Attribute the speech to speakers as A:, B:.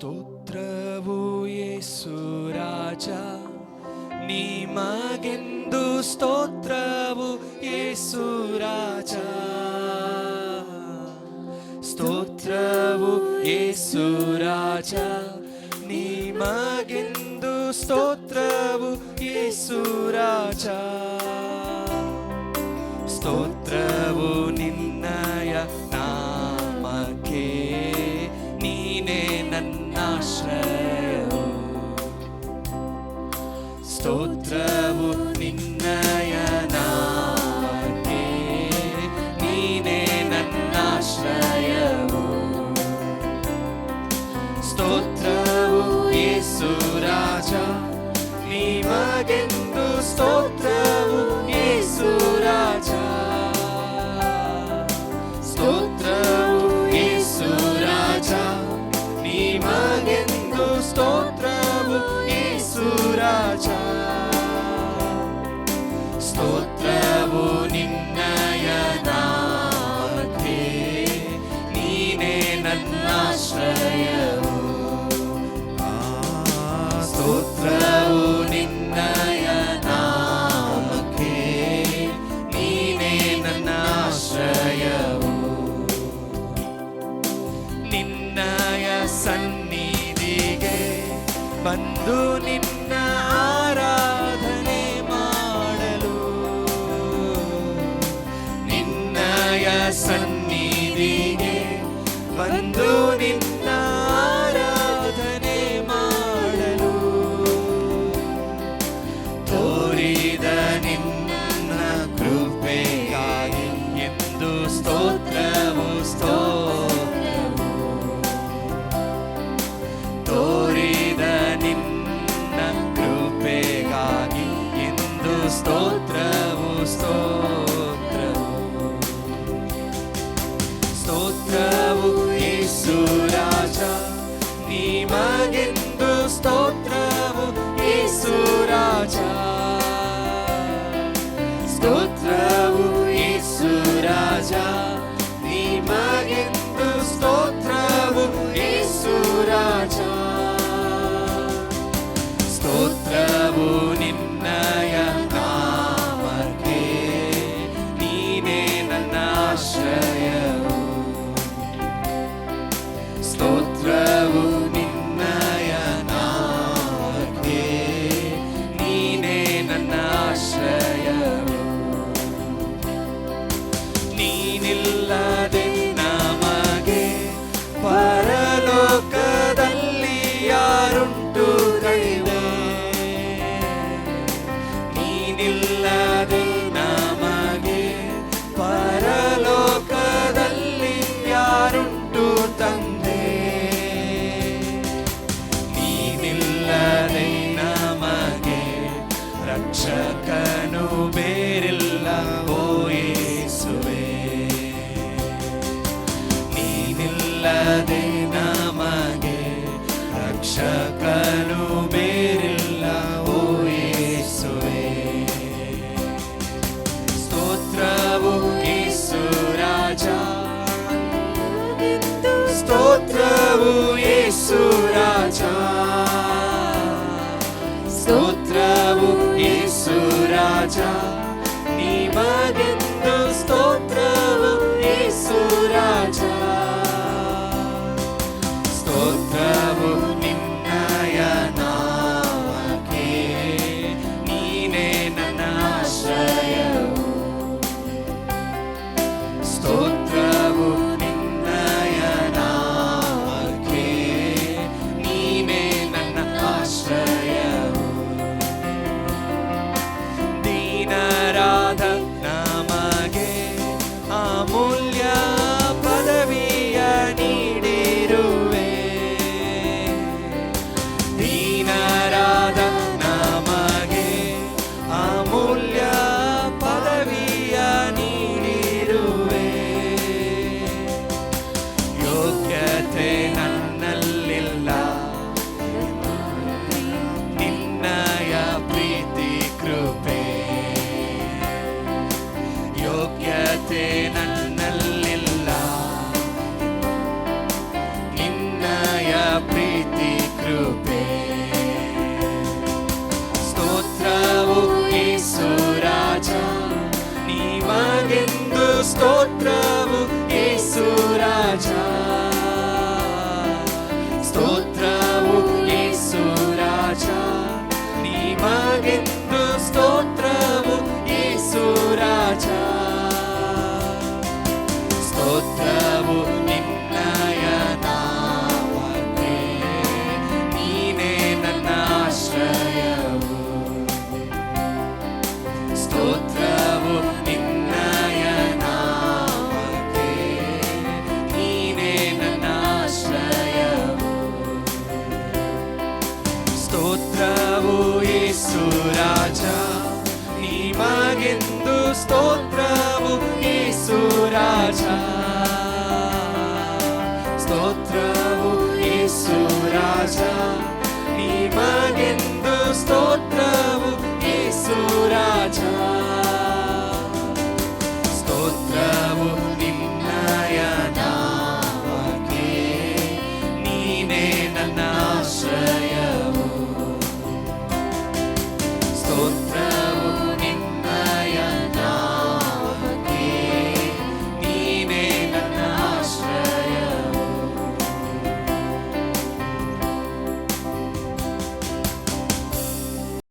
A: ಸ್ತೋತ್ರವು ಯೇಸು ರಾಜ, ನಿಮಗೆಂದು ಸ್ತೋತ್ರವು ಯೇಸು ರಾಜ. ಸ್ತೋತ್ರವು ಯೇಸು ರಾಜ, ನಿಮಗೆಂದು ಸ್ತೋತ್ರವು ಯೇಸು ರಾಜ. ಸ್ತೋತ್ರವು ನಿನ್ನಯ ನಾಮಕ್ಕೆ, ನೀನೇ ನನ್ನಾಶ್ರಯವು. ಸ್ತೋತ್ರವು ನಿನ್ನಯ ನಾಮಕ್ಕೆ, ನೀನೇ ನನ್ನಾಶ್ರಯವು. ಸ್ತೋತ್ರವು ಯೇಸು ರಾಜ, ನಿಮಗೆಂದು ಸ್ತೋತ್ರವು ಯೇಸು ರಾಜ. ಸ್ತೋತ್ರವು ಯೇಸು ರಾಜ, ನಿಮಗೆಂದು ಸ್ತೋತ್ರವು ಯೇಸು ರಾಜ. ಸ್ತೋತ್ರವು ನಿನ್ನಯ ನಾಮಕ್ಕೆ, ನೀನೇ ನನ್ನಾಶ್ರಯವು. ಸ್ತೋತ್ರವು ನಿನ್ನಯ ನಾಮಕ್ಕೆ, ನೀನೇ ನನ್ನಾಶ್ರಯವು. ನಿನ್ನಯ ಸನ್ನಿಧಿಗೆ ಬಂದು ನಿನ್ನ ಆರಾಧನೆ ಮಾಡಲು, ನಿನ್ನಯ ಸನ್ನಿಧಿಗೆ ಬಂದು ನಿನ್ನ ಆರಾಧನೆ ಮಾಡಲು, ತೋರಿದ ನಿನ್ನ ಕೃಪೆಗಾಗಿ ಎಂದು ಸ್ತೋತ್ರವು ಸ್ತೋತ್ರವು. ತೋರಿದ ನಿನ್ನ ಕೃಪೆಗಾಗಿ ಎಂದು ಸ್ತೋತ್ರವು ಸ್ತೋತ್ರವು. ಸ್ತೋತ್ರವು ಯೇಸು ರಾಜ, ನಿಮಗೆಂದು ಸ್ತೋತ್ರವು ಯೇಸು ರಾಜ. ಸ್ತೋತ್ರವು ಯೇಸು ರಾಜ, ನಿಮಗೆಂದು ಸ್ತೋತ್ರವು ಯೇಸು ರಾಜ. ಸ್ತೋತ್ರವು ನಿನ್ನಯ ನಾಮಕ್ಕೆ, ನೀನೇ ನನ್ನಾಶ್ರಯವು. ಸ್ತೋತ್ರವು ನಿನ್ನಯ ನಾಮಕ್ಕೆ, ನೀನೇ ನನ್ನಾಶ್ರಯವು. ನೀನಿಲ್ಲದೆ ನಮಗೆ ಪರಲೋಕದಲ್ಲಿ ಯಾರುಂಟು ತಂದೆ. ನೀನಿಲ್ಲದೆ ನಮಗೆ ಪರಲೋಕದಲ್ಲಿ ಯಾರುಂಟು ತಂದೆ. ನೀನಿಲ್ಲದೆ ನಮಗೆ ರಕ್ಷಕನು ಬೇರಿಲ್ಲ ಓ ಯೇಸುವೇ. ನೀನಿಲ್ಲದೆ ನಮಗೆ ರಕ್ಷಕನು ಬೇರಿಲ್ಲ ಓ ಯೇಸುವೇ. ಸ್ತೋತ್ರವು ಯೇಸು ರಾಜ, ಸ್ತೋತ್ರವು ಯೇಸು ರಾಜ. ಸ್ತೋತ್ರವು ಯೇಸು ರಾಜ, ನಿಮಗೆಂದು ಸ್ತೋತ್ರವು ಯೇಸು ರಾಜ. ಸ್ತೋತ್ರವು ನಿನ್ನಯ ನಾಮಕ್ಕೆ, ಸ್ತೋತ್ರವು ಯೇಸು ರಾಜ ನಿಮಗೆಂದು ಸ್ತೋತ್ರವು ಯೇಸು ರಾಜ ಸ್ತೋತ್ರವು ಯೇಸು ರಾಜ ನಿಮಗೆಂದು ಸ್ತೋತ್ರವು ಯೇಸು ರಾಜ ಸ್ತೋತ್ರವು